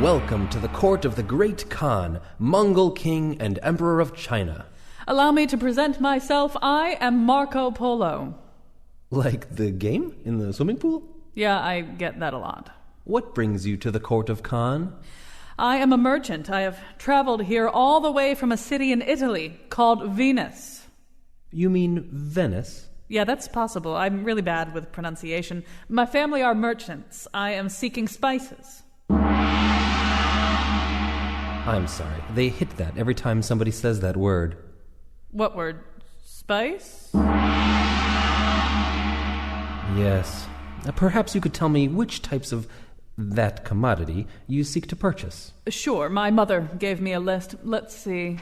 Welcome to the court of the great Khan, Mongol king and emperor of China. Allow me to present myself. I am Marco Polo. Like the game in the swimming pool? Yeah, I get that a lot. What brings you to the court of Khan? I am a merchant. I have traveled here all the way from a city in Italy called Venus. You mean Venice? Yeah, that's possible. I'm really bad with pronunciation. My family are merchants. I am seeking spices. I'm sorry. They hit that every time somebody says that word. What word? Spice? Yes. Perhaps you could tell me which types of that commodity you seek to purchase. Sure. My mother gave me a list. Let's see.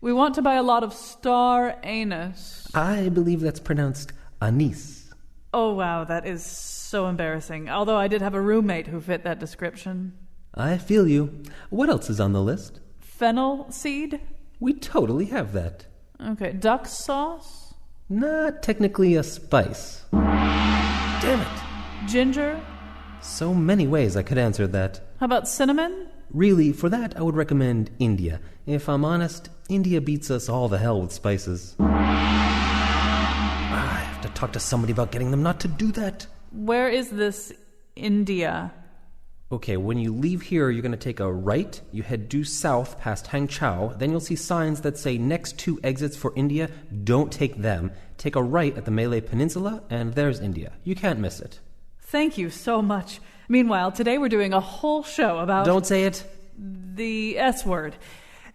We want to buy a lot of star anise. I believe that's pronounced anise. Oh, wow. That is so embarrassing. Although I did have a roommate who fit that description. I feel you. What else is on the list? Fennel seed? We totally have that. Okay. Duck sauce? Not technically a spice. Damn it. Ginger? So many ways I could answer that. How about cinnamon? Really, for that I would recommend India. If I'm honest, India beats us all the hell with spices. I have to talk to somebody about getting them not to do that. Where is this India? Okay, when you leave here, you're going to take a right. You head due south past Hangzhou. Then you'll see signs that say next 2 exits for India. Don't take them. Take a right at the Malay Peninsula, and there's India. You can't miss it. Thank you so much. Meanwhile, today we're doing a whole show about... Don't say it. The S word.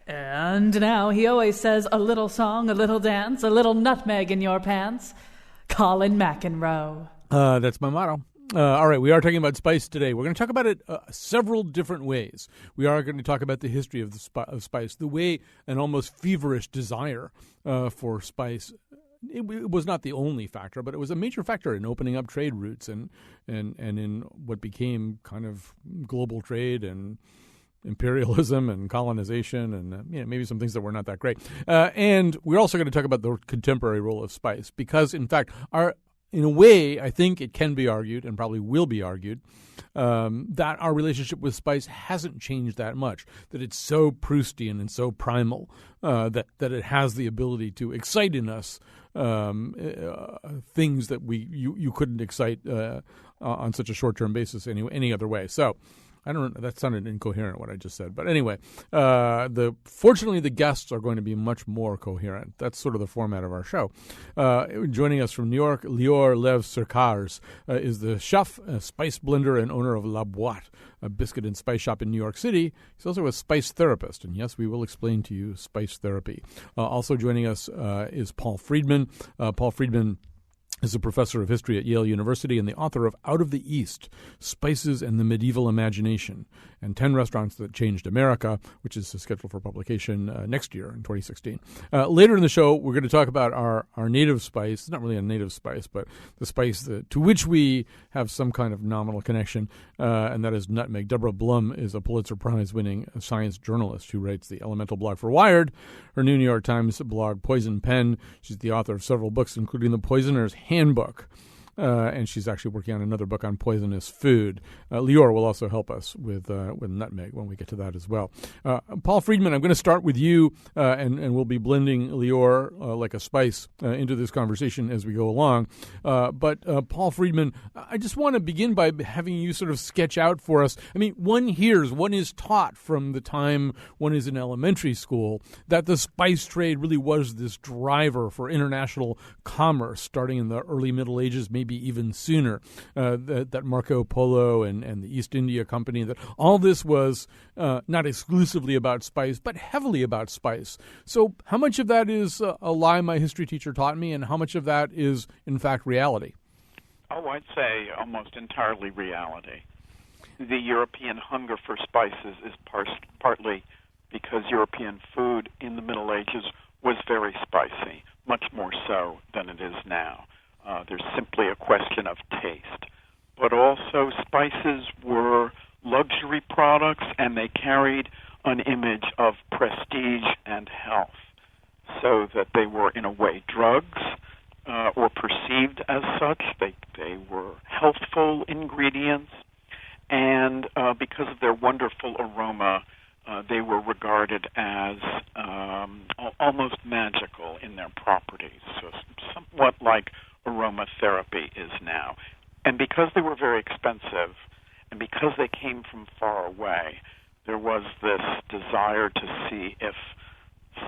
And now he always says a little song, a little dance, a little nutmeg in your pants. Colin McEnroe. That's my motto. All right, we are talking about spice today. We're going to talk about it several different ways. We are going to talk about the history of spice, the way an almost feverish desire for spice. It was not the only factor, but it was a major factor in opening up trade routes and in what became kind of global trade and imperialism and colonization and maybe some things that were not that great. And we're also going to talk about the contemporary role of spice because, in fact, in a way, I think it can be argued, and probably will be argued, that our relationship with spice hasn't changed that much, that it's so Proustian and so primal, that it has the ability to excite in us things that you couldn't excite on such a short-term basis any other way. So I don't know. That sounded incoherent, what I just said. But anyway, fortunately, the guests are going to be much more coherent. That's sort of the format of our show. Joining us from New York, Lior Lev Surkars is the chef, a spice blender, and owner of La Boite, a biscuit and spice shop in New York City. He's also a spice therapist. And yes, we will explain to you spice therapy. Also joining us is Paul Friedman. Paul Friedman is a professor of history at Yale University and the author of Out of the East, Spices and the Medieval Imagination, and 10 Restaurants That Changed America, which is scheduled for publication next year in 2016. Later in the show, we're going to talk about our native spice. It's not really a native spice, but the spice to which we have some kind of nominal connection, and that is nutmeg. Deborah Blum is a Pulitzer Prize-winning science journalist who writes the Elemental blog for Wired, her new New York Times blog, Poison Pen. She's the author of several books, including The Poisoner's Handbook. And she's actually working on another book on poisonous food. Lior will also help us with nutmeg when we get to that as well. Paul Friedman, I'm going to start with you, and we'll be blending Lior like a spice into this conversation as we go along. But Paul Friedman, I just want to begin by having you sort of sketch out for us. I mean, one is taught from the time one is in elementary school that the spice trade really was this driver for international commerce starting in the early Middle Ages, maybe even sooner, that Marco Polo and the East India Company, that all this was not exclusively about spice, but heavily about spice. So how much of that is a lie my history teacher taught me, and how much of that is, in fact, reality? Oh, I'd say almost entirely reality. The European hunger for spices is partly because European food in the Middle Ages was very spicy, much more so than it is now. There's simply a question of taste. But also spices were luxury products, and they carried an image of prestige and health, so that they were, in a way, drugs, or perceived as such. They were healthful ingredients, And because of their wonderful aroma, they were regarded as almost magical in their properties, so somewhat like aromatherapy is now. And because they were very expensive, and because they came from far away, there was this desire to see if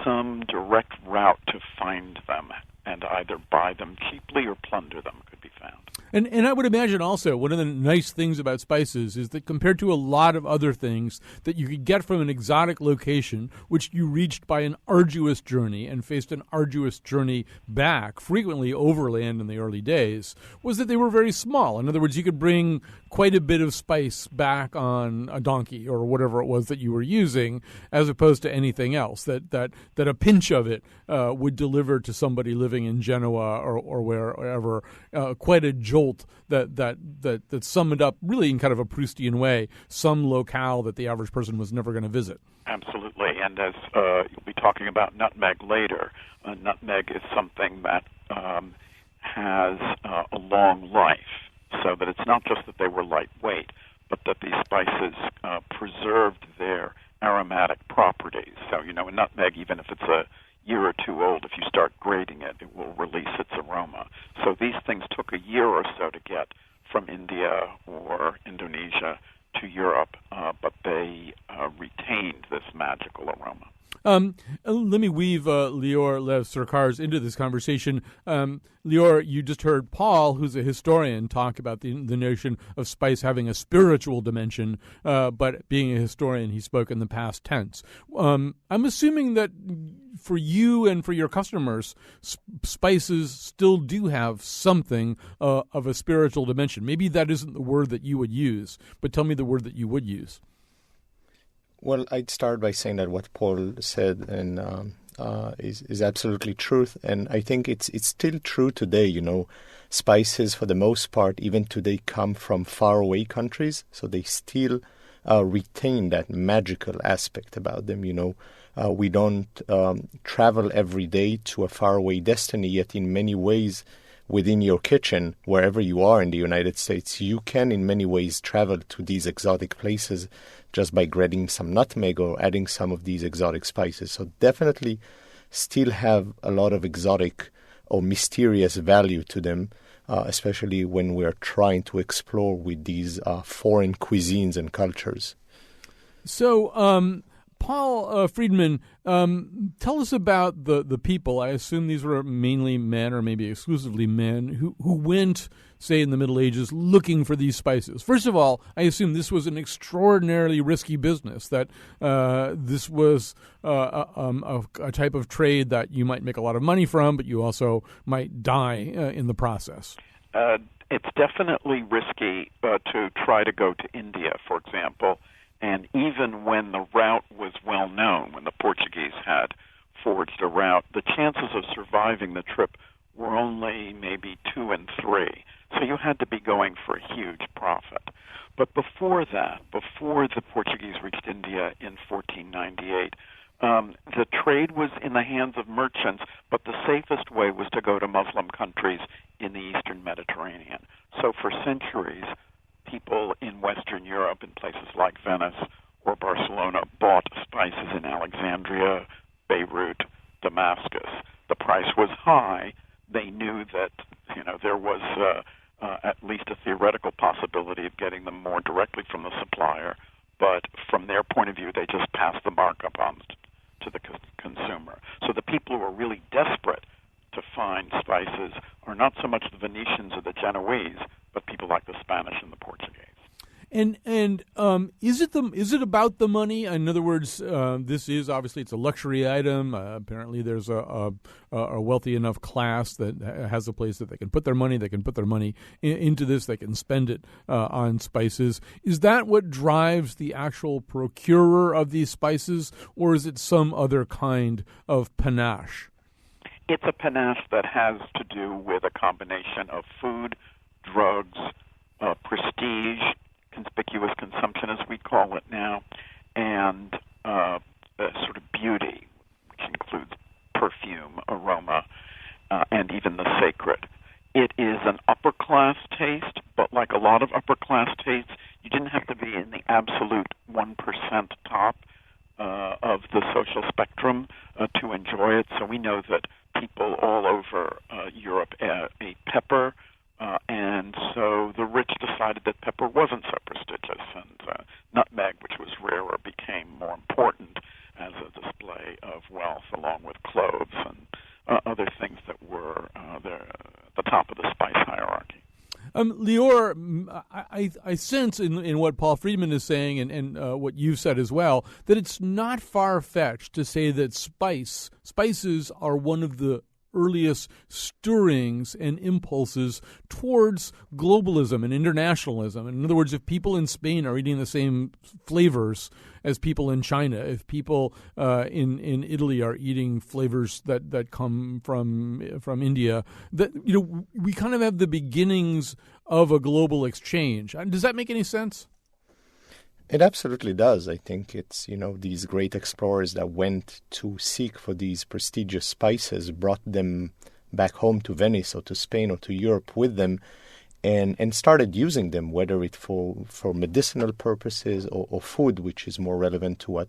some direct route to find them and either buy them cheaply or plunder them could be found. And I would imagine also one of the nice things about spices is that compared to a lot of other things that you could get from an exotic location, which you reached by an arduous journey and faced an arduous journey back, frequently overland in the early days, was that they were very small. In other words, you could bring quite a bit of spice back on a donkey or whatever it was that you were using, as opposed to anything else, that a pinch of it would deliver to somebody living in Genoa or wherever quite a jolt that summed up really in kind of a Proustian way some locale that the average person was never going to visit. Absolutely, and as you'll be talking about nutmeg later, nutmeg is something that has a long life, so that it's not just that they were lightweight, but that these spices preserved their aromatic properties. So, in nutmeg, even if it's a year or two old, if you start grating it, it will release its aroma. So these things took a year or so to get from India or Indonesia to Europe, but they retained this magical aroma. Let me weave Lior Lev-Surkars into this conversation. Lior, you just heard Paul, who's a historian, talk about the notion of spice having a spiritual dimension, but being a historian, he spoke in the past tense. I'm assuming that for you and for your customers, spices still do have something of a spiritual dimension. Maybe that isn't the word that you would use, but tell me the word that you would use. Well, I'd start by saying that what Paul said and is absolutely truth, and I think it's still true today. Spices for the most part, even today, come from faraway countries, so they still retain that magical aspect about them. We don't travel every day to a faraway destiny, yet in many ways, within your kitchen, wherever you are in the United States, you can in many ways travel to these exotic places just by grating some nutmeg or adding some of these exotic spices. So definitely still have a lot of exotic or mysterious value to them, especially when we're trying to explore with these foreign cuisines and cultures. So, Paul Friedman, tell us about the people. I assume these were mainly men or maybe exclusively men who went, say, in the Middle Ages looking for these spices. First of all, I assume this was an extraordinarily risky business, that this was a type of trade that you might make a lot of money from, but you also might die in the process. It's definitely risky to try to go to India, for example. And even when the route was well known, when the Portuguese had forged a route, the chances of surviving the trip were only maybe 2 in 3. So you had to be going for a huge profit. But before that, before the Portuguese reached India in 1498, the trade was in the hands of merchants, but the safest way was to go to Muslim countries in the eastern Mediterranean. So for centuries, people in Western Europe, in places like Venice or Barcelona, bought spices in Alexandria, Beirut, Damascus. The price was high. They knew that there was at least a theoretical possibility of getting them more directly from the supplier, but from their point of view, they just passed the markup on to the consumer. So the people who are really desperate to find spices are not so much the Venetians or the Genoese, but people like the Spanish and the Portuguese. And is it about the money? In other words, this is obviously it's a luxury item. Apparently, there's a wealthy enough class that has a place that they can put their money. They can put their money into this. They can spend it on spices. Is that what drives the actual procurer of these spices, or is it some other kind of panache? It's a panache that has to do with a combination of food, drugs, prestige, conspicuous consumption, as we call it now, and sort of beauty, which includes perfume, aroma, and even the sacred. It is an upper-class taste, but like a lot of upper-class tastes, you didn't have to be in the absolute 1% top of the social spectrum to enjoy it. So we know that people all over Europe ate pepper, and so the rich decided that pepper wasn't so prestigious, and nutmeg, which was rarer, became more important as a display of wealth, along with cloves and other things that were there at the top of the spice hierarchy. Lior, I sense in what Paul Friedman is saying and what you've said as well, that it's not far-fetched to say that spices are one of the earliest stirrings and impulses towards globalism and internationalism. In other words, if people in Spain are eating the same flavors as people in China, if people in Italy are eating flavors that come from India, that we kind of have the beginnings of a global exchange. Does that make any sense? It absolutely does. I think it's, these great explorers that went to seek for these prestigious spices brought them back home to Venice or to Spain or to Europe with them and started using them, whether it for medicinal purposes or food, which is more relevant to what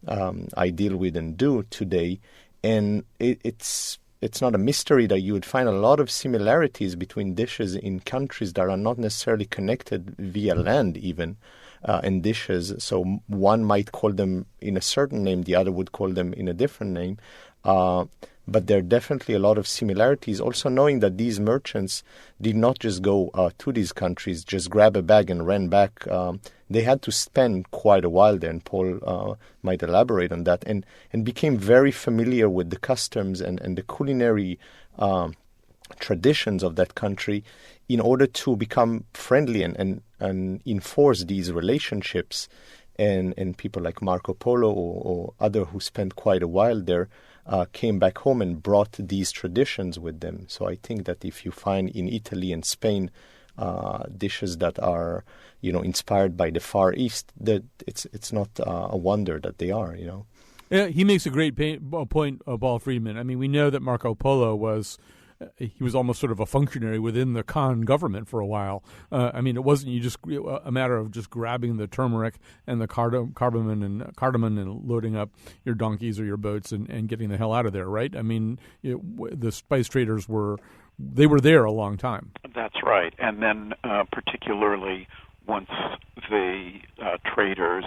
I deal with and do today. And it's not a mystery that you would find a lot of similarities between dishes in countries that are not necessarily connected via land even. And dishes. So one might call them in a certain name, the other would call them in a different name. But there are definitely a lot of similarities. Also knowing that these merchants did not just go to these countries, just grab a bag and ran back. They had to spend quite a while there, and Paul might elaborate on that, and became very familiar with the customs and the culinary traditions of that country in order to become friendly and enforce these relationships. And people like Marco Polo or other who spent quite a while there came back home and brought these traditions with them. So I think that if you find in Italy and Spain dishes that are, inspired by the Far East, that it's not a wonder that they are, Yeah, he makes a great point, Paul Friedman. I mean, we know that Marco Polo was almost sort of a functionary within the Khan government for a while. It wasn't just a matter of just grabbing the turmeric and the cardamom and loading up your donkeys or your boats and getting the hell out of there, right? I mean, the spice traders were there a long time. That's right. And then particularly once the traders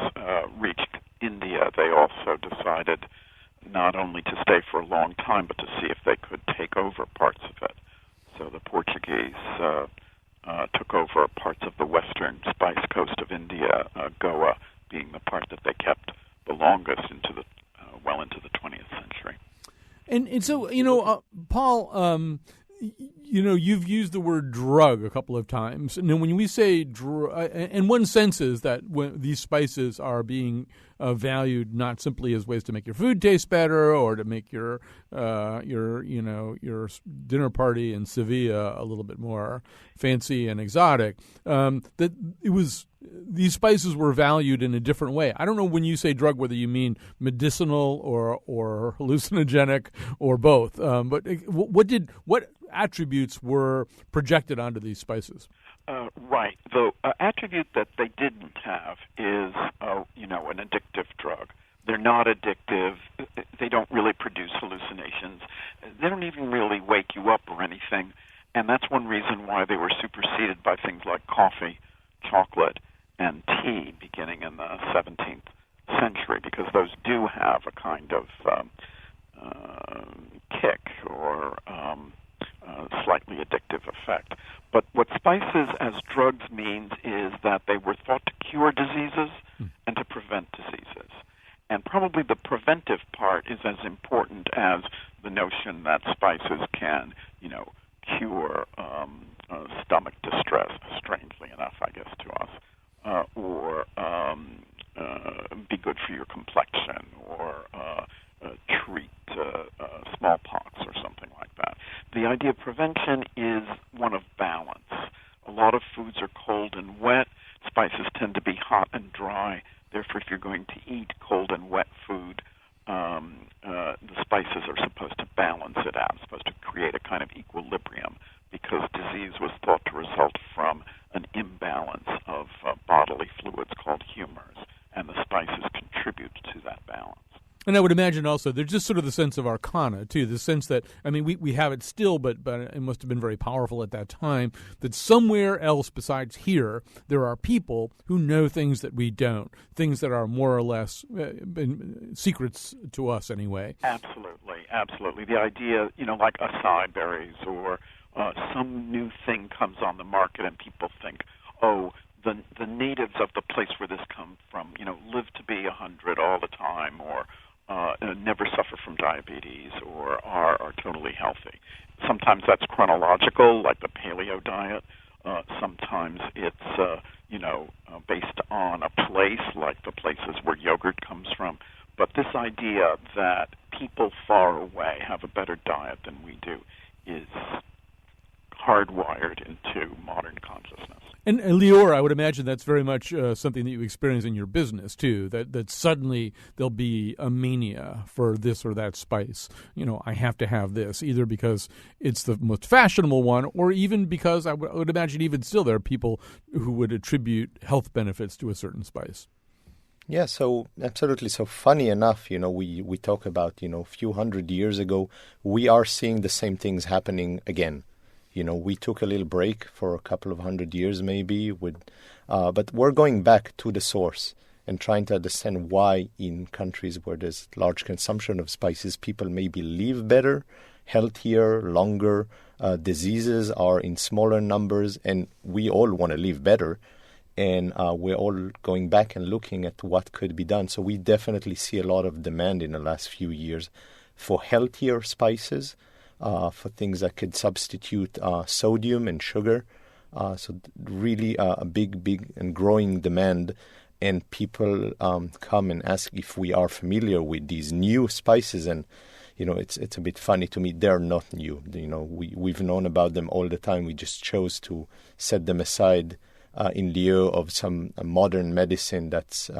reached India, they also decided not only to stay for a long time, but to see if they could take over parts of it. So the Portuguese took over parts of the western spice coast of India, Goa being the part that they kept the longest into the 20th century. And so, Paul, you've used the word drug a couple of times. And when we say drug, and one sense is that when these spices are being valued not simply as ways to make your food taste better or to make your dinner party in Sevilla a little bit more fancy and exotic, that these spices were valued in a different way. I don't know when you say drug whether you mean medicinal or hallucinogenic or both. But what attributes were projected onto these spices? Right. The attribute that they didn't have is, an addictive drug. They're not addictive. They don't really produce hallucinations. They don't even really wake you up or anything. And that's one reason why they were superseded by things like coffee, chocolate, and tea beginning in the 17th century, because those do have a kind of kick or slightly addictive effect. But what spices as drugs means is that they were thought to cure diseases and to prevent diseases. And probably the preventive part is as important as the notion that spices can, cure stomach distress, strangely enough, I guess, to us, or be good for your complexion, or treat smallpox or something like that. The idea of prevention is one of balance. A lot of foods are cold and wet. Spices tend to be hot and dry. Therefore, if you're going to eat cold and wet food, the spices are supposed to balance it out, supposed to create a kind of equilibrium, because disease was thought to result from an imbalance of bodily bodily fluids called humors, and the spices contribute to that balance. And I would imagine also there's just sort of the sense of arcana, too, the sense that, I mean, we have it still, but it must have been very powerful at that time, that somewhere else besides here, there are people who know things that we don't, things that are more or less secrets to us anyway. Absolutely. The idea, like acai berries or some new thing comes on the market and people think, oh, the natives of the place where this comes from, live to be 100 all the time, or never suffer from diabetes, or are totally healthy. Sometimes that's chronological, like the paleo diet. Sometimes it's based on a place, like the places where yogurt comes from. But this idea that people far away have a better diet than we do is hardwired into modern consciousness. And Lior, I would imagine that's very much something that you experience in your business, too, that suddenly there'll be a mania for this or that spice. I have to have this, either because it's the most fashionable one, or even because I would imagine even still there are people who would attribute health benefits to a certain spice. Yeah, so absolutely. So funny enough, we talk about, a few hundred years ago, we are seeing the same things happening again. We took a little break for a couple of 100 years maybe, but we're going back to the source and trying to understand why in countries where there's large consumption of spices, people maybe live better, healthier, longer, diseases are in smaller numbers, and we all want to live better. And we're all going back and looking at what could be done. So we definitely see a lot of demand in the last few years for healthier spices, for things that could substitute sodium and sugar. So really a big and growing demand. And people come and ask if we are familiar with these new spices. And, it's a bit funny to me. They're not new. We've known about them all the time. We just chose to set them aside in lieu of some modern medicine that's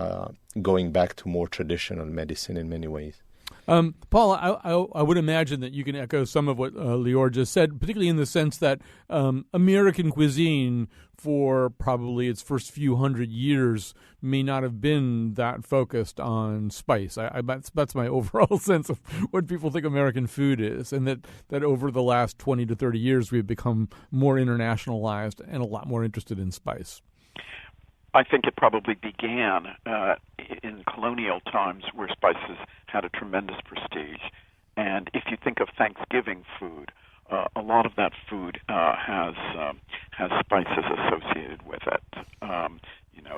going back to more traditional medicine in many ways. Paul, I would imagine that you can echo some of what Lior just said, particularly in the sense that American cuisine for probably its first few hundred years may not have been that focused on spice. That's my overall sense of what people think American food is, and that over the last 20 to 30 years we've become more internationalized and a lot more interested in spice. I think it probably began in colonial times where spices had a tremendous prestige. And if you think of Thanksgiving food, a lot of that food has spices associated with it.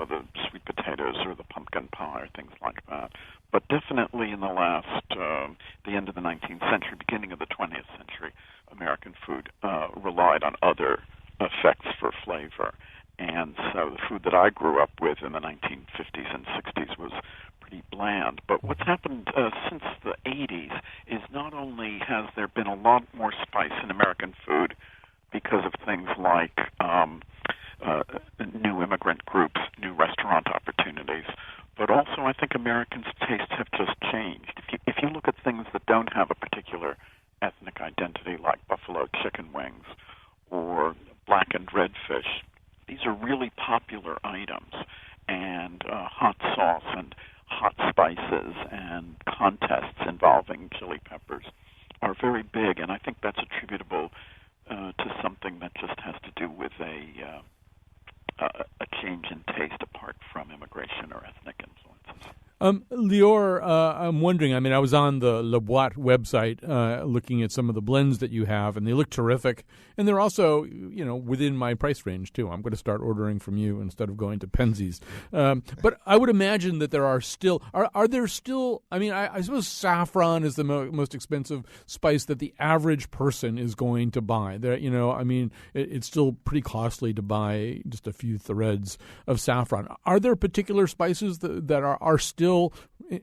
The sweet potatoes or the pumpkin pie or things like that. But definitely in the end of the 19th century, beginning of the 20th century, American food relied on other effects for flavor. And so the food that I grew up with in the 1950s and 60s was pretty bland. But what's happened since the 80s is not only has there been a lot more spice in American food because of things like new immigrant groups, new restaurant opportunities, but also I think Americans' tastes have just changed. If you look at things that don't have a particular ethnic identity, like buffalo chicken wings or blackened redfish, these are really popular items, and hot sauce and hot spices and contests involving chili peppers are very big, and I think that's attributable to something that just has to do with a change in taste apart from immigration or ethnic influences. Lior, I'm wondering, I was on the Le Boite website looking at some of the blends that you have, and they look terrific. And they're also, within my price range, too. I'm going to start ordering from you instead of going to Penzies. But I would imagine that there are still, are there still, I suppose saffron is the most expensive spice that the average person is going to buy. It's still pretty costly to buy just a few threads of saffron. Are there particular spices that are still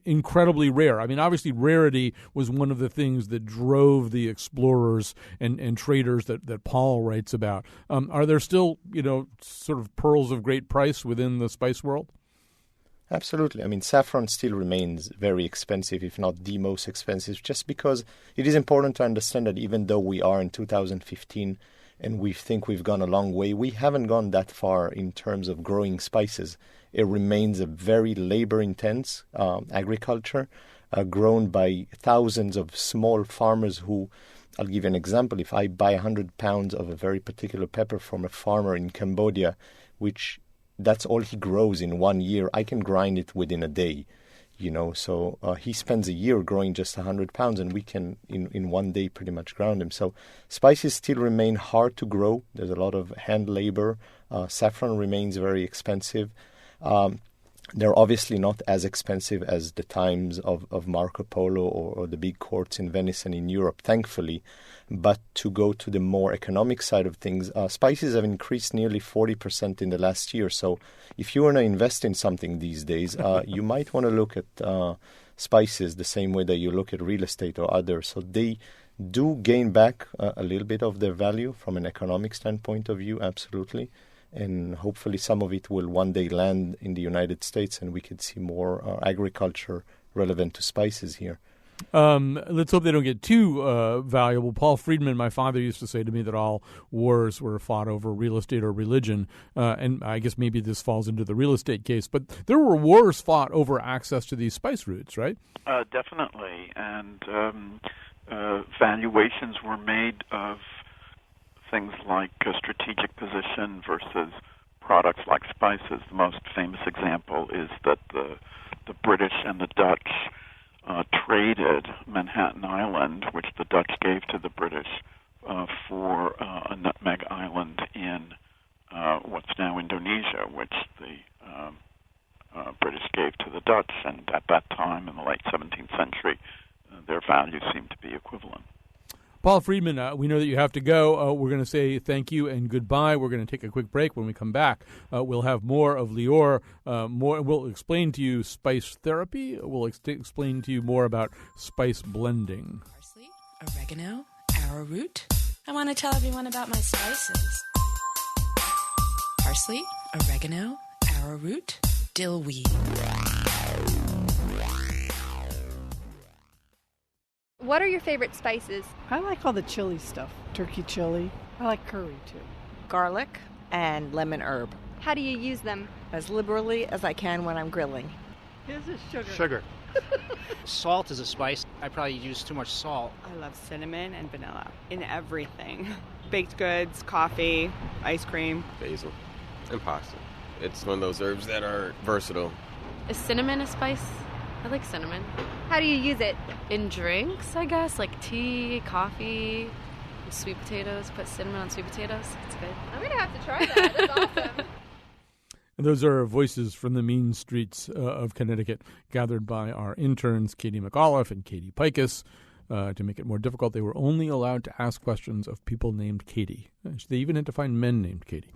incredibly rare? Obviously rarity was one of the things that drove the explorers and traders that Paul writes about. Are there still, sort of pearls of great price within the spice world? Absolutely. Saffron still remains very expensive, if not the most expensive, just because it is important to understand that even though we are in 2015 and we think we've gone a long way. We haven't gone that far in terms of growing spices. It remains a very labor-intense agriculture, grown by thousands of small farmers who, I'll give you an example. If I buy 100 pounds of a very particular pepper from a farmer in Cambodia, which that's all he grows in 1 year, I can grind it within a day. So he spends a year growing just 100 pounds, and we can, in 1 day, pretty much ground them. So spices still remain hard to grow. There's a lot of hand labor. Saffron remains very expensive. They're obviously not as expensive as the times of Marco Polo or the big courts in Venice and in Europe, thankfully. But to go to the more economic side of things, spices have increased nearly 40% in the last year. So if you want to invest in something these days, you might want to look at spices the same way that you look at real estate or others. So they do gain back a little bit of their value from an economic standpoint of view, absolutely. And hopefully some of it will one day land in the United States, and we could see more agriculture relevant to spices here. Let's hope they don't get too valuable. Paul Friedman, my father, used to say to me that all wars were fought over real estate or religion, and I guess maybe this falls into the real estate case. But there were wars fought over access to these spice routes, right? Definitely, and valuations were made of things like a strategic position versus products like spices. The most famous example is that the British and the Dutch traded Manhattan Island, which the Dutch gave to the British, for a nutmeg island in what's now Indonesia, which the British gave to the Dutch. And at that time, in the late 17th century, their values seemed to be equivalent. Paul Friedman, we know that you have to go. We're going to say thank you and goodbye. We're going to take a quick break. When we come back, we'll have more of Lior. We'll explain to you spice therapy. We'll explain to you more about spice blending. Parsley, oregano, arrowroot. I want to tell everyone about my spices. Parsley, oregano, arrowroot, dillweed. What are your favorite spices? I like all the chili stuff. Turkey chili. I like curry, too. Garlic and lemon herb. How do you use them? As liberally as I can when I'm grilling. Here's the sugar. Sugar. Salt is a spice. I probably use too much salt. I love cinnamon and vanilla in everything. Baked goods, coffee, ice cream. Basil and pasta. It's one of those herbs that are versatile. Is cinnamon a spice? I like cinnamon. How do you use it? In drinks, I guess, like tea, coffee, sweet potatoes. Put cinnamon on sweet potatoes. It's good. I'm going to have to try that. That's awesome. And those are voices from the mean streets of Connecticut, gathered by our interns, Katie McAuliffe and Katie Pikus. To make it more difficult, they were only allowed to ask questions of people named Katie. They even had to find men named Katie.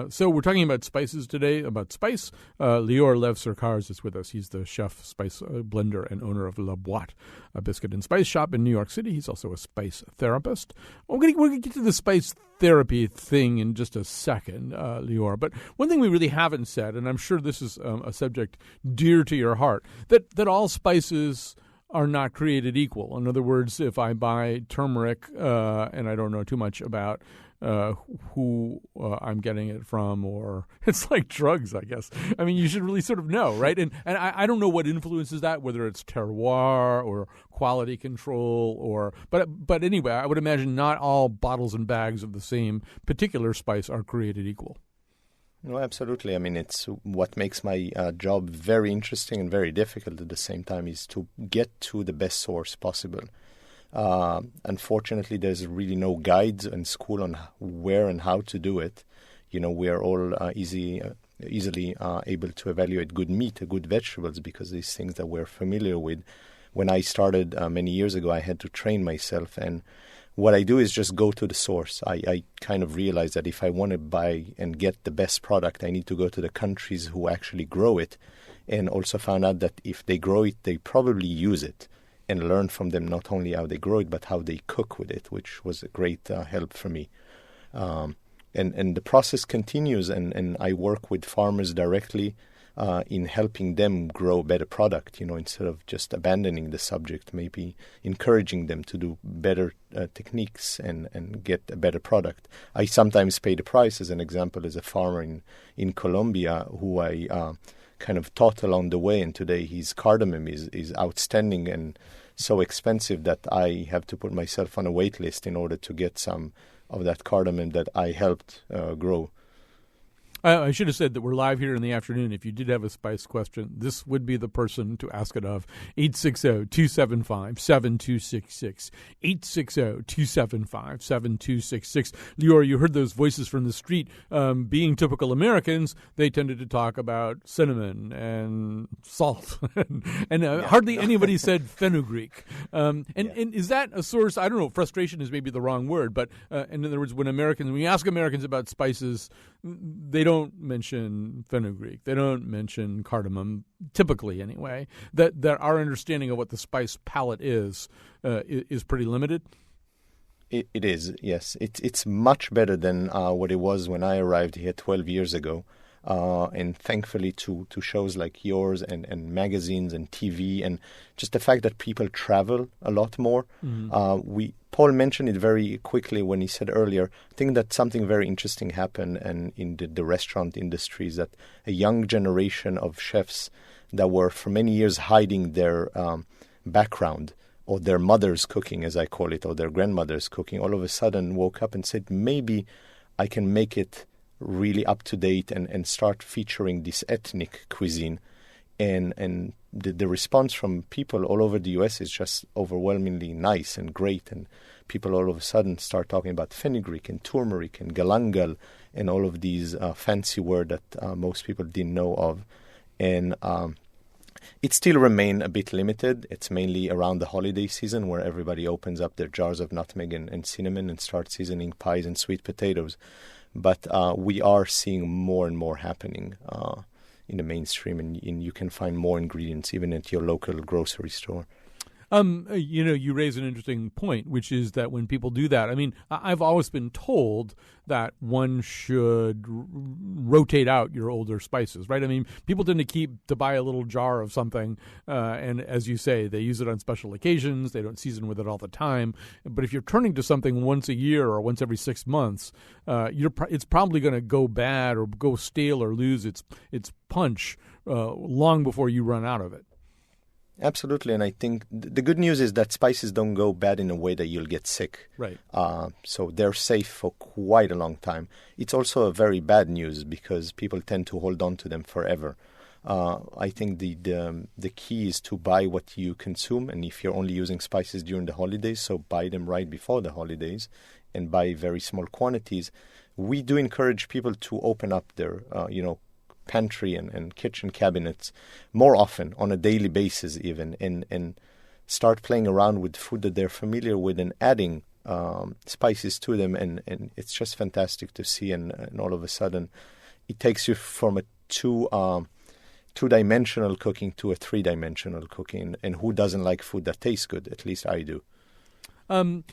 So we're talking about spices today, about spice. Lior Lev Surkars is with us. He's the chef, spice blender, and owner of La Boite, a biscuit and spice shop in New York City. He's also a spice therapist. We're going to get to the spice therapy thing in just a second, Lior. But one thing we really haven't said, and I'm sure this is a subject dear to your heart, that all spices are not created equal. In other words, if I buy turmeric and I don't know too much about who I'm getting it from, or it's like drugs, I guess. I mean, you should really sort of know, right? And I don't know what influences that, whether it's terroir or quality control, but anyway, I would imagine not all bottles and bags of the same particular spice are created equal. No, absolutely. I mean, it's what makes my job very interesting and very difficult at the same time is to get to the best source possible. Unfortunately, there's really no guides in school on where and how to do it. You know, we are all easily able to evaluate good meat, good vegetables, because these things that we're familiar with. When I started many years ago, I had to train myself, and what I do is just go to the source. I kind of realized that if I want to buy and get the best product, I need to go to the countries who actually grow it, and also found out that if they grow it, they probably use it, and learn from them not only how they grow it, but how they cook with it, which was a great help for me. And the process continues, and I work with farmers directly. in helping them grow a better product, instead of just abandoning the subject, maybe encouraging them to do better techniques and get a better product. I sometimes pay the price. As an example, as a farmer in Colombia who I kind of taught along the way, and today his cardamom is outstanding and so expensive that I have to put myself on a wait list in order to get some of that cardamom that I helped grow. I should have said that we're live here in the afternoon. If you did have a spice question, this would be the person to ask it of. 860-275-7266. 860-275-7266. Lior, you heard those voices from the street. Being typical Americans, they tended to talk about cinnamon and salt. and hardly anybody said fenugreek. And is that a source? I don't know. Frustration is maybe the wrong word. But in other words, when you ask Americans about spices, they don't mention fenugreek. They don't mention cardamom, typically anyway. That our understanding of what the spice palette is pretty limited. It is, yes. It's much better than what it was when I arrived here 12 years ago. And thankfully to shows like yours and magazines and TV and just the fact that people travel a lot more. Mm-hmm. Paul mentioned it very quickly when he said earlier, I think that something very interesting happened and in the restaurant industry is that a young generation of chefs that were for many years hiding their background or their mother's cooking, as I call it, or their grandmother's cooking, all of a sudden woke up and said, maybe I can make it really up to date and start featuring this ethnic cuisine. And the response from people all over the U.S. is just overwhelmingly nice and great. And people all of a sudden start talking about fenugreek and turmeric and galangal and all of these fancy words that most people didn't know of. And it still remains a bit limited. It's mainly around the holiday season where everybody opens up their jars of nutmeg and cinnamon and starts seasoning pies and sweet potatoes. But we are seeing more and more happening in the mainstream, and you can find more ingredients even at your local grocery store. You raise an interesting point, which is that when people do that, I mean, I've always been told that one should rotate out your older spices, right? I mean, people tend to buy a little jar of something, and as you say, they use it on special occasions. They don't season with it all the time. But if you're turning to something once a year or once every 6 months, it's probably going to go bad or go stale or lose its punch long before you run out of it. Absolutely, and I think the good news is that spices don't go bad in a way that you'll get sick. Right. So they're safe for quite a long time. It's also a very bad news because people tend to hold on to them forever. I think the key is to buy what you consume, and if you're only using spices during the holidays, so buy them right before the holidays and buy very small quantities. We do encourage people to open up their, pantry and kitchen cabinets more often on a daily basis even and start playing around with food that they're familiar with and adding spices to them and it's just fantastic to see and all of a sudden it takes you from a two-dimensional cooking to a three-dimensional cooking, and who doesn't like food that tastes good? At least I do. I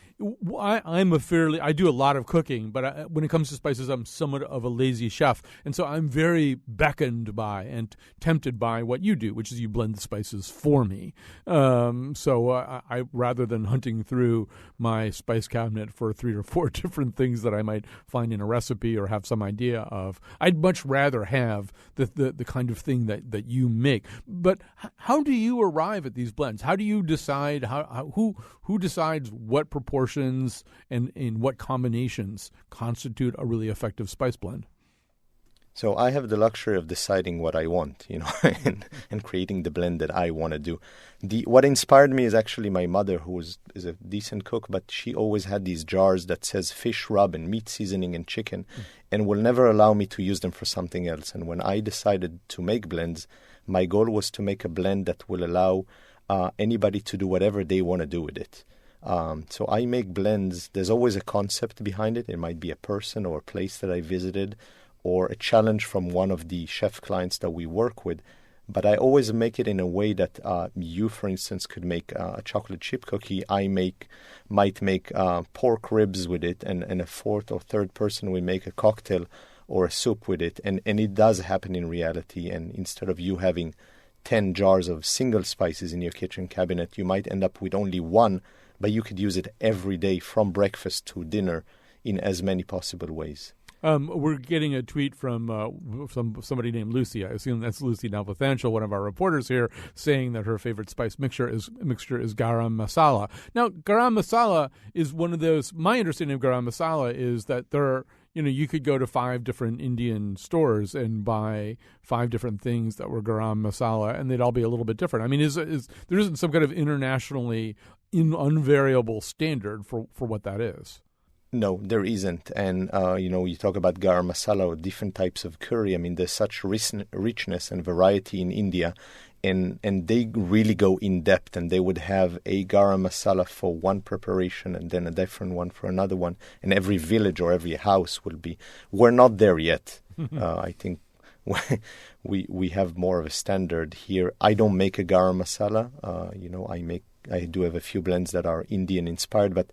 do a lot of cooking, but when it comes to spices, I'm somewhat of a lazy chef. And so I'm very beckoned by and tempted by what you do, which is you blend the spices for me. So I rather than hunting through my spice cabinet for 3 or 4 different things that I might find in a recipe or have some idea of, I'd much rather have the kind of thing that you make. But how do you arrive at these blends? How do you decide who decides what proportions and in what combinations constitute a really effective spice blend? So I have the luxury of deciding what I want, and creating the blend that I want to do. What inspired me is actually my mother, who is a decent cook, but she always had these jars that says fish rub and meat seasoning and chicken, and will never allow me to use them for something else. And when I decided to make blends, my goal was to make a blend that will allow anybody to do whatever they want to do with it. So I make blends. There's always a concept behind it. It might be a person or a place that I visited or a challenge from one of the chef clients that we work with. But I always make it in a way that you, for instance, could make a chocolate chip cookie. I might make pork ribs with it, and a fourth or third person will make a cocktail or a soup with it. And it does happen in reality. And instead of you having 10 jars of single spices in your kitchen cabinet, you might end up with only one, but you could use it every day from breakfast to dinner in as many possible ways. We're getting a tweet from somebody named Lucy. I assume that's Lucy Nalpathanchel, one of our reporters here, saying that her favorite spice mixture is garam masala. Now, garam masala is one of those. My understanding of garam masala is that you could go to 5 different Indian stores and buy 5 different things that were garam masala, and they'd all be a little bit different. I mean, there isn't some kind of internationally unvariable standard for what that is? No, there isn't. And, you talk about garam masala or different types of curry. I mean, there's such richness and variety in India, and they really go in depth, and they would have a garam masala for one preparation and then a different one for another one. And every village or every house will be. We're not there yet. I think we have more of a standard here. I don't make a garam masala. I do have a few blends that are Indian inspired, but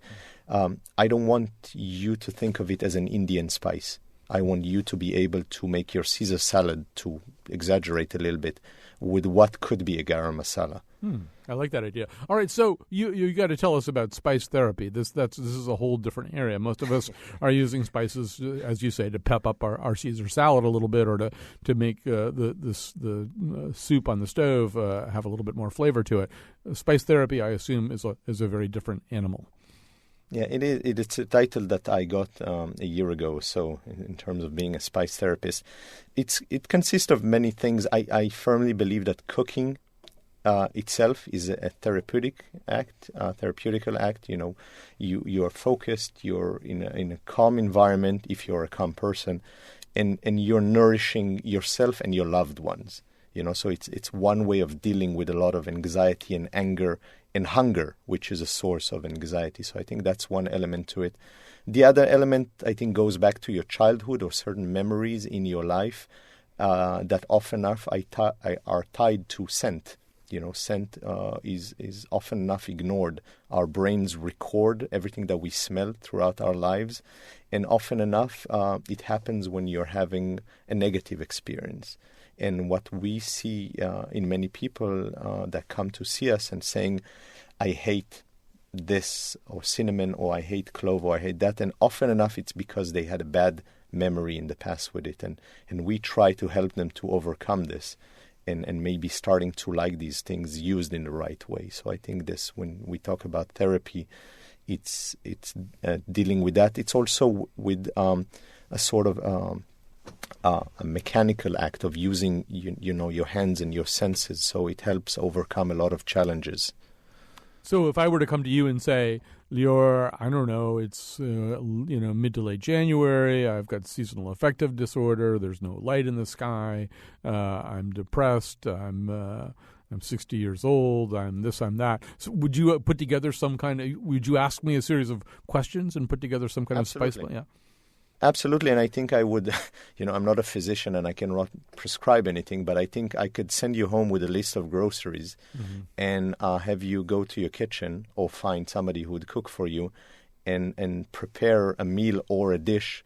I don't want you to think of it as an Indian spice. I want you to be able to make your Caesar salad, to exaggerate a little bit, with what could be a garam masala. I like that idea. All right, so you got to tell us about spice therapy. This is a whole different area. Most of us are using spices, as you say, to pep up our Caesar salad a little bit, or to make the soup on the stove have a little bit more flavor to it. Spice therapy, I assume, is a very different animal. Yeah, it is. It's a title that I got a year ago. So, in terms of being a spice therapist, it consists of many things. I firmly believe that cooking itself is a therapeutic act, therapeutical act. You are focused. You're in a calm environment. If you're a calm person, and you're nourishing yourself and your loved ones. So it's one way of dealing with a lot of anxiety and anger and hunger, which is a source of anxiety. So I think that's one element to it. The other element, I think, goes back to your childhood or certain memories in your life that often enough are tied to scent. Scent is often enough ignored. Our brains record everything that we smell throughout our lives, and often enough it happens when you're having a negative experience. And what we see in many people that come to see us and saying, I hate this, or cinnamon, or I hate clove, or I hate that. And often enough, it's because they had a bad memory in the past with it. And we try to help them to overcome this and maybe starting to like these things used in the right way. So I think when we talk about therapy, it's dealing with that. It's also with a sort of a mechanical act of using your hands and your senses, so it helps overcome a lot of challenges. So if I were to come to you and say, Lior, I don't know, it's mid to late January, I've got seasonal affective disorder, there's no light in the sky, I'm depressed, I'm 60 years old, I'm this, I'm that. So would you put together would you ask me a series of questions and put together some kind Absolutely. of spice blend? Yeah. Absolutely, and I think I would, I'm not a physician and I cannot prescribe anything, but I think I could send you home with a list of groceries and have you go to your kitchen or find somebody who would cook for you and prepare a meal or a dish.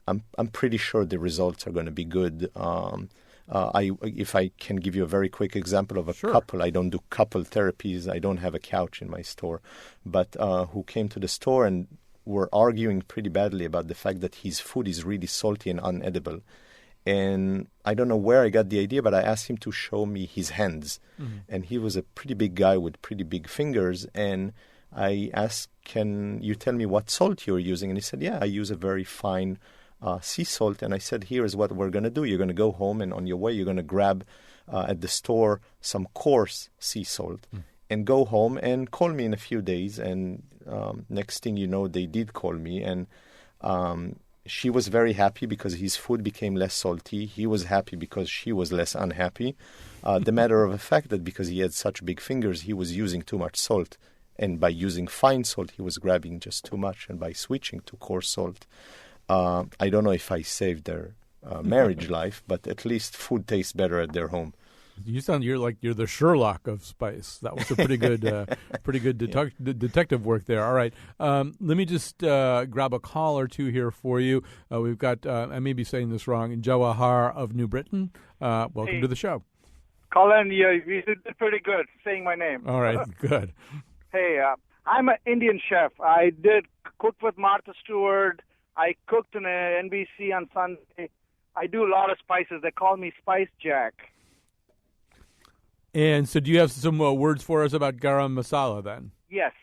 I'm pretty sure the results are going to be good. If I can give you a very quick example of a couple, I don't do couple therapies. I don't have a couch in my store, but who came to the store and were arguing pretty badly about the fact that his food is really salty and unedible. And I don't know where I got the idea, but I asked him to show me his hands. And he was a pretty big guy with pretty big fingers. And I asked, can you tell me what salt you're using? And he said, yeah, I use a very fine sea salt. And I said, here is what we're going to do. You're going to go home, and on your way, you're going to grab at the store some coarse sea salt and go home and call me in a few days. And next thing you know, they did call me, and she was very happy because his food became less salty. He was happy because she was less unhappy. The matter of the fact that because he had such big fingers, he was using too much salt. And by using fine salt, he was grabbing just too much. And by switching to coarse salt, I don't know if I saved their marriage life, but at least food tastes better at their home. You sound you're the Sherlock of spice. That was a pretty good detective work there. All right, let me just grab a call or two here for you. We've got I may be saying this wrong, Jawahar of New Britain. Welcome to the show. Colin, you did pretty good saying my name. All right, good. Hey, I'm an Indian chef. I did cook with Martha Stewart. I cooked in a NBC on Sunday. I do a lot of spices. They call me Spice Jack. And so do you have some words for us about garam masala then? Yes.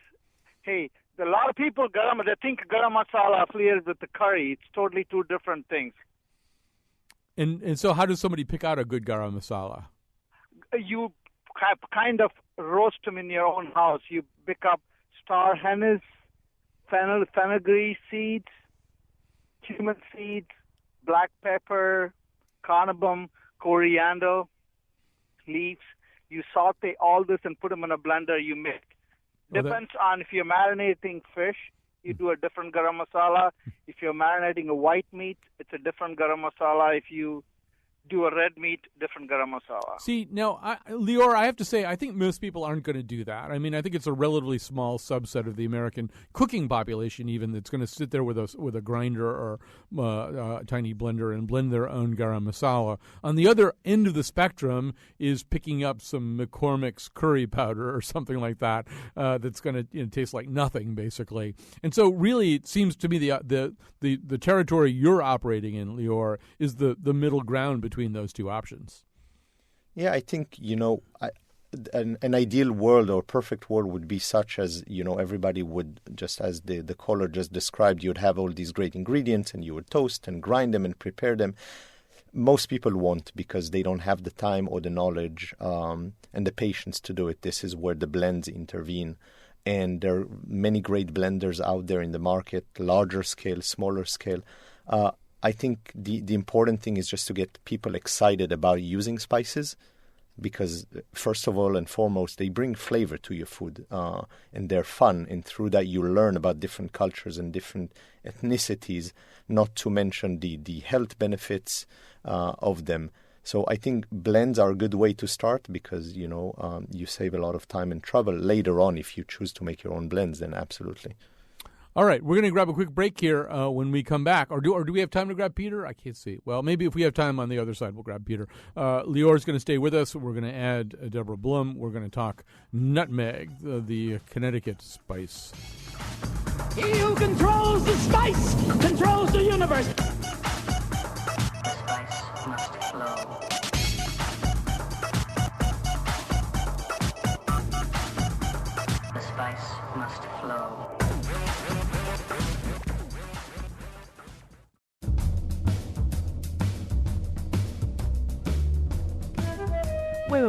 Hey, a lot of people, they think garam masala affiliated with the curry. It's totally two different things. And so how does somebody pick out a good garam masala? You kind of roast them in your own house. You pick up star anise, fenugreek seeds, cumin seeds, black pepper, cardamom, coriander, leaves. You saute all this and put them in a blender. You make. Depends on if you're marinating fish, you do a different garam masala. If you're marinating a white meat, it's a different garam masala. If you do a red meat, different garam masala. See, now, Lior, I have to say, I think most people aren't going to do that. I mean, I think it's a relatively small subset of the American cooking population, even, that's going to sit there with a grinder or a tiny blender and blend their own garam masala. On the other end of the spectrum is picking up some McCormick's curry powder or something like that that's going to taste like nothing, basically. And so, really, it seems to me the territory you're operating in, Lior, is the middle ground between those two options. Yeah, I think, an ideal world or perfect world would be such as, everybody would, just as the caller just described, you'd have all these great ingredients and you would toast and grind them and prepare them. Most people won't because they don't have the time or the knowledge and the patience to do it. This is where the blends intervene. And there are many great blenders out there in the market, larger scale, smaller scale. I think the important thing is just to get people excited about using spices because, first of all and foremost, they bring flavor to your food and they're fun. And through that, you learn about different cultures and different ethnicities, not to mention the health benefits of them. So I think blends are a good way to start because, you save a lot of time and trouble later on if you choose to make your own blends, then absolutely. All right, we're going to grab a quick break here when we come back. Or do we have time to grab Peter? I can't see. Well, maybe if we have time on the other side, we'll grab Peter. Lior's going to stay with us. We're going to add Deborah Blum. We're going to talk nutmeg, the Connecticut spice. He who controls the spice controls the universe. The spice must flow. The spice must flow.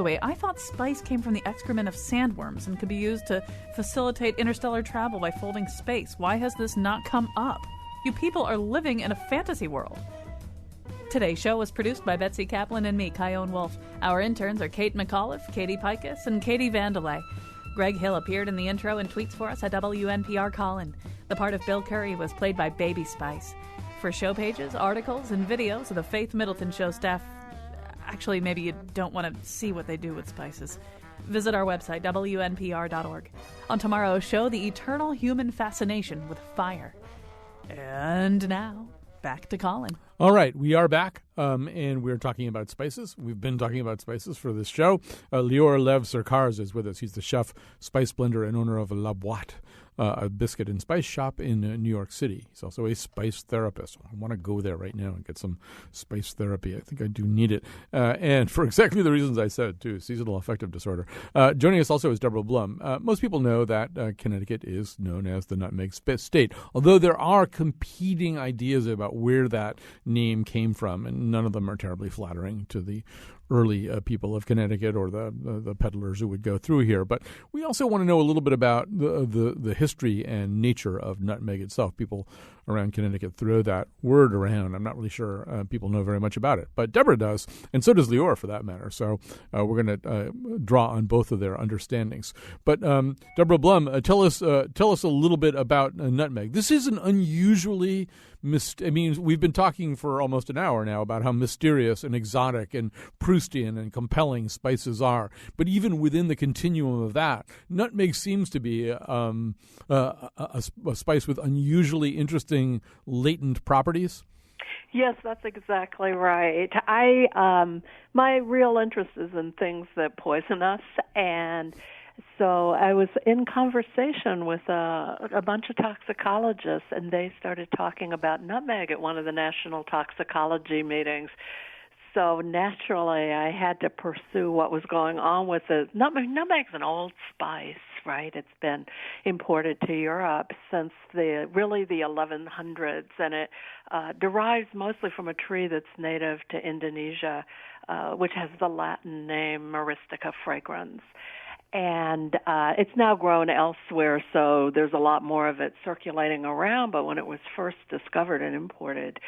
Wait. I thought spice came from the excrement of sandworms and could be used to facilitate interstellar travel by folding space. Why has this not come up? You people are living in a fantasy world. Today's show was produced by Betsy Kaplan and me, Kyone Wolf. Our interns are Kate McAuliffe, Katie Pikus, and Katie Vandelay. Greg Hill appeared in the intro and tweets for us at WNPR Colin. The part of Bill Curry was played by Baby Spice. For show pages, articles, and videos of the Faith Middleton Show staff, actually, maybe you don't want to see what they do with spices, visit our website, WNPR.org. On tomorrow's show, the eternal human fascination with fire. And now, back to Colin. All right, we are back, and we're talking about spices. We've been talking about spices for this show. Lior Lev Sarkars is with us. He's the chef, spice blender, and owner of La Boite, a biscuit and spice shop in New York City. He's also a spice therapist. I want to go there right now and get some spice therapy. I think I do need it. And for exactly the reasons I said, too, seasonal affective disorder. Joining us also is Deborah Blum. Most people know that Connecticut is known as the nutmeg state, although there are competing ideas about where that name came from, and none of them are terribly flattering to the early people of Connecticut or the peddlers who would go through here. But we also want to know a little bit about the history and nature of nutmeg itself. People around Connecticut throw that word around. I'm not really sure people know very much about it, but Deborah does, and so does Lior, for that matter. So we're going to draw on both of their understandings. But Deborah Blum, tell us a little bit about nutmeg. This is an unusually we've been talking for almost an hour now about how mysterious and exotic and Proustian and compelling spices are. But even within the continuum of that, nutmeg seems to be a spice with unusually interesting latent properties. Yes, that's exactly right. My real interest is in things that poison us, and so I was in conversation with a bunch of toxicologists, and they started talking about nutmeg at one of the national toxicology meetings. So naturally, I had to pursue what was going on with it. Nutmeg's an old spice, right? It's been imported to Europe since the 1100s, and it derives mostly from a tree that's native to Indonesia, which has the Latin name Myristica fragrans. And it's now grown elsewhere, so there's a lot more of it circulating around. But when it was first discovered and imported,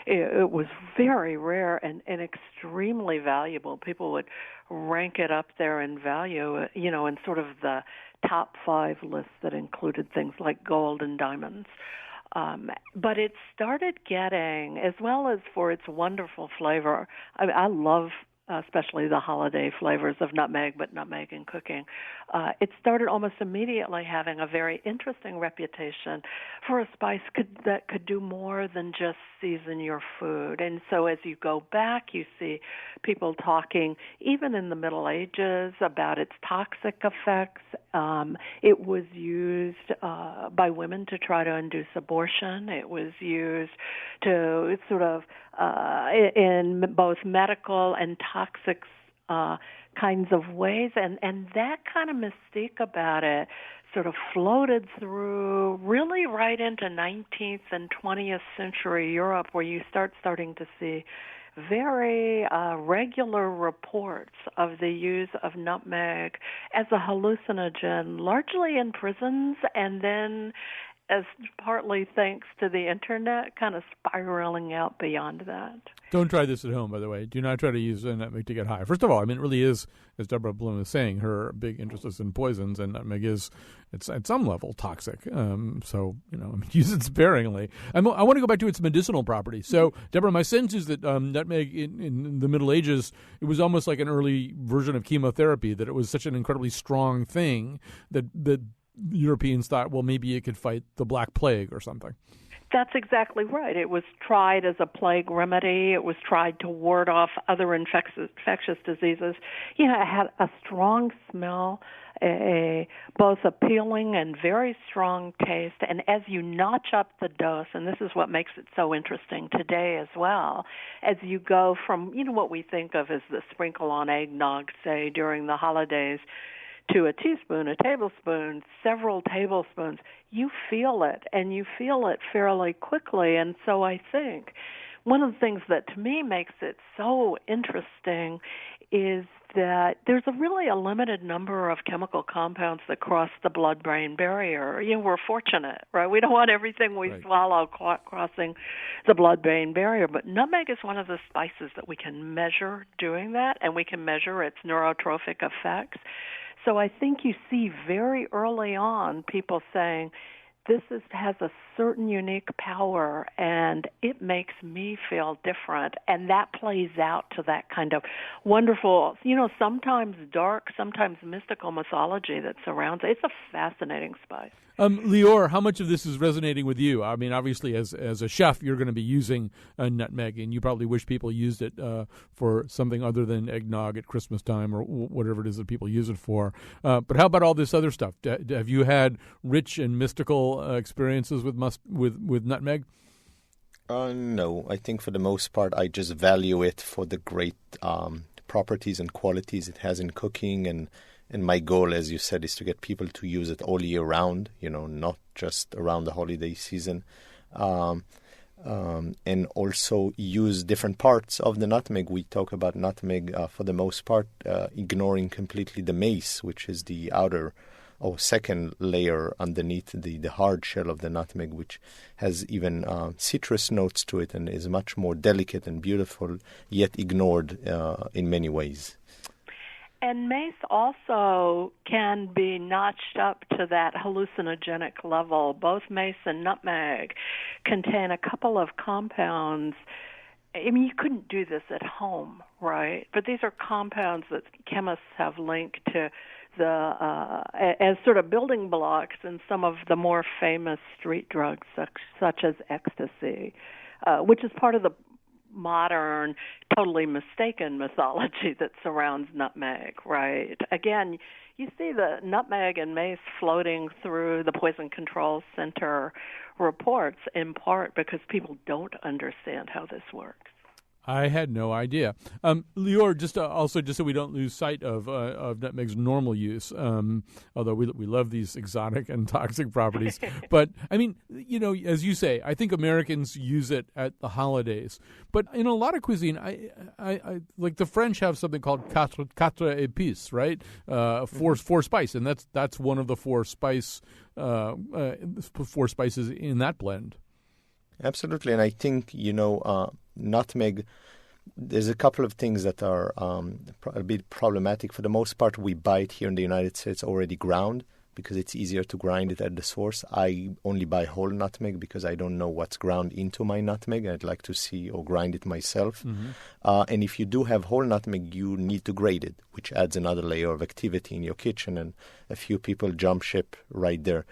it was very rare and extremely valuable. People would rank it up there in value, in sort of the top 5 lists that included things like gold and diamonds. But it started getting, as well as for its wonderful flavor, I love especially the holiday flavors of nutmeg, but nutmeg in cooking. It started almost immediately having a very interesting reputation for a spice that could do more than just season your food. And so as you go back, you see people talking, even in the Middle Ages, about its toxic effects. It was used by women to try to induce abortion. It was used to sort of in both medical and toxic kinds of ways, and that kind of mystique about it sort of floated through really right into 19th and 20th century Europe, where you starting to see very regular reports of the use of nutmeg as a hallucinogen, largely in prisons, and then as partly thanks to the internet, kind of spiraling out beyond that. Don't try this at home, by the way. Do not try to use nutmeg to get high. First of all, it really is, as Deborah Blum is saying, her big interest is in poisons, and nutmeg is, it's at some level toxic. So, use it sparingly. I want to go back to its medicinal properties. So, Deborah, my sense is that nutmeg in the Middle Ages, it was almost like an early version of chemotherapy, that it was such an incredibly strong thing that Europeans thought, well, maybe it could fight the Black Plague or something. That's exactly right. It was tried as a plague remedy. It was tried to ward off other infectious diseases. It had a strong smell, both appealing and very strong taste. And as you notch up the dose, and this is what makes it so interesting today as well, as you go from, what we think of as the sprinkle on eggnog, say, during the holidays, to a teaspoon, a tablespoon, several tablespoons, you feel it, and you feel it fairly quickly. And so I think one of the things that to me makes it so interesting is that there's really a limited number of chemical compounds that cross the blood-brain barrier. We're fortunate, right? We don't want everything we swallow crossing the blood-brain barrier, but nutmeg is one of the spices that we can measure doing that, and we can measure its neurotrophic effects. So I think you see very early on people saying, this has a certain unique power, and it makes me feel different. And that plays out to that kind of wonderful, sometimes dark, sometimes mystical mythology that surrounds it. It's a fascinating spice. Lior, how much of this is resonating with you? I mean, obviously, as a chef, you're going to be using nutmeg, and you probably wish people used it for something other than eggnog at Christmas time or whatever it is that people use it for. But how about all this other stuff? Have you had rich and mystical experiences with nutmeg? No, I think for the most part, I just value it for the great properties and qualities it has in cooking, and my goal, as you said, is to get people to use it all year round, not just around the holiday season, and also use different parts of the nutmeg. We talk about nutmeg for the most part, ignoring completely the mace, which is the outer or second layer underneath the hard shell of the nutmeg, which has even citrus notes to it and is much more delicate and beautiful, yet ignored in many ways. And mace also can be notched up to that hallucinogenic level. Both mace and nutmeg contain a couple of compounds. I mean, you couldn't do this at home, right? But these are compounds that chemists have linked to as sort of building blocks in some of the more famous street drugs, such as ecstasy, which is part of the modern, totally mistaken mythology that surrounds nutmeg, right? Again, you see the nutmeg and mace floating through the Poison Control Center reports in part because people don't understand how this works. I had no idea. Lior, just so we don't lose sight of nutmeg's normal use, although we love these exotic and toxic properties. But, I mean, as you say, I think Americans use it at the holidays. But in a lot of cuisine, I like the French have something called quatre épices, right? Four spice, and that's one of the four spices in that blend. Absolutely, and I think, nutmeg, there's a couple of things that are a bit problematic. For the most part, we buy it here in the United States already ground because it's easier to grind it at the source. I only buy whole nutmeg because I don't know what's ground into my nutmeg. I'd like to see or grind it myself. Mm-hmm. And if you do have whole nutmeg, you need to grate it, which adds another layer of activity in your kitchen, and a few people jump ship right there.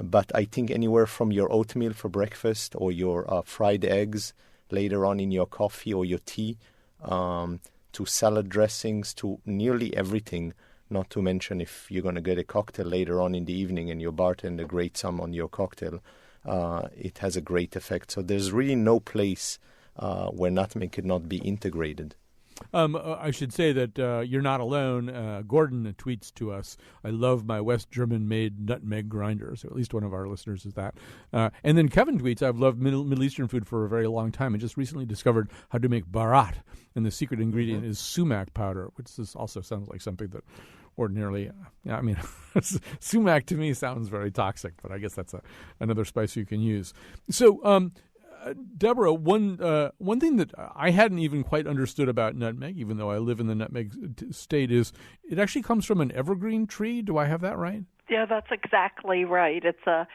But I think anywhere from your oatmeal for breakfast or your fried eggs later on in your coffee or your tea, to salad dressings, to nearly everything, not to mention if you're going to get a cocktail later on in the evening and your bartender grates some on your cocktail, it has a great effect. So there's really no place where nutmeg could not be integrated. I should say that you're not alone. Gordon tweets to us, "I love my West German-made nutmeg grinder." So at least one of our listeners is that. And then Kevin tweets, "I've loved Middle Eastern food for a very long time and just recently discovered how to make barat. And the secret ingredient is sumac powder," which also sounds like something that ordinarily, sumac to me sounds very toxic, but I guess that's another spice you can use. So, Deborah, one thing that I hadn't even quite understood about nutmeg, even though I live in the nutmeg state, is it actually comes from an evergreen tree. Do I have that right? Yeah, that's exactly right. It's a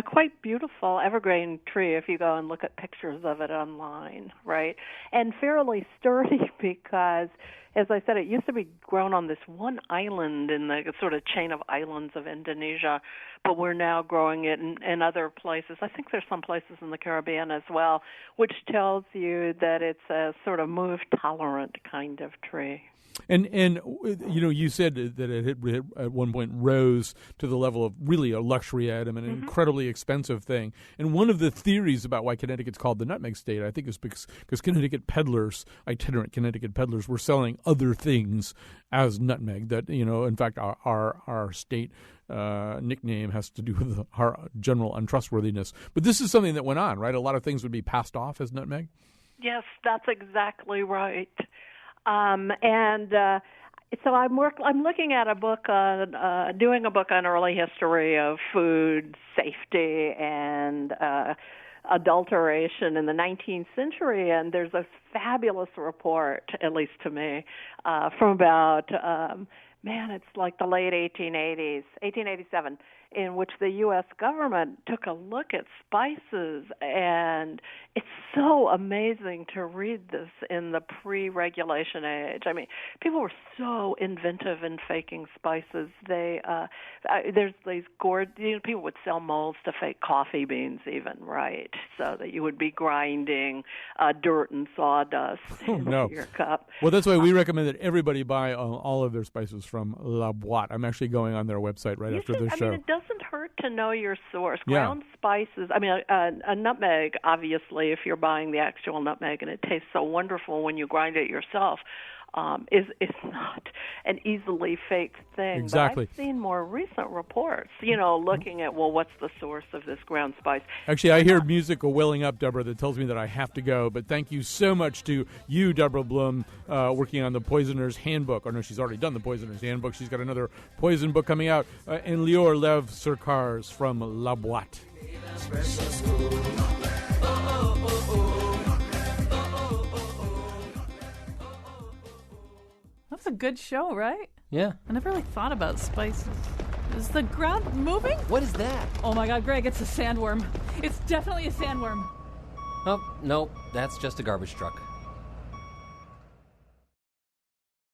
quite beautiful evergreen tree if you go and look at pictures of it online, right? And fairly sturdy because, as I said, it used to be grown on this one island in the sort of chain of islands of Indonesia, but we're now growing it in other places. I think there's some places in the Caribbean as well, which tells you that it's a sort of move-tolerant kind of tree. And you said that it at one point rose to the level of really a luxury item and an incredibly expensive thing. And one of the theories about why Connecticut's called the nutmeg state, I think, is because Connecticut peddlers, itinerant Connecticut peddlers, were selling other things as nutmeg. That, in fact, our state nickname has to do with our general untrustworthiness. But this is something that went on, right? A lot of things would be passed off as nutmeg. Yes, that's exactly right. So I'm looking at a book on doing a book on early history of food safety and adulteration in the 19th century, and there's a fabulous report, at least to me, from about it's like the late 1880s, 1887, in which the U.S. government took a look at spices, and it's so amazing to read this in the pre-regulation age. I mean, people were so inventive in faking spices. There's these people would sell molds to fake coffee beans even, right? So that you would be grinding dirt and sawdust into your cup. Well, that's why we recommend that everybody buy all of their spices from La Boite. I'm actually going on their website right after this show. I mean, it doesn't hurt to know your source. Ground spices, a nutmeg, obviously, if you're buying the actual nutmeg, and it tastes so wonderful when you grind it yourself. is not an easily faked thing. Exactly. But I've seen more recent reports, looking at, what's the source of this ground spice? Actually, I hear music welling up, Deborah, that tells me that I have to go. But thank you so much to you, Deborah Blum, working on the Poisoner's Handbook. Or no, she's already done the Poisoner's Handbook. She's got another poison book coming out. And Lior Lev Surkars from La Boîte. That was a good show, right? Yeah. I never really thought about spices. Is the ground moving? What is that? Oh my God, Greg, it's a sandworm. It's definitely a sandworm. Oh, no, that's just a garbage truck.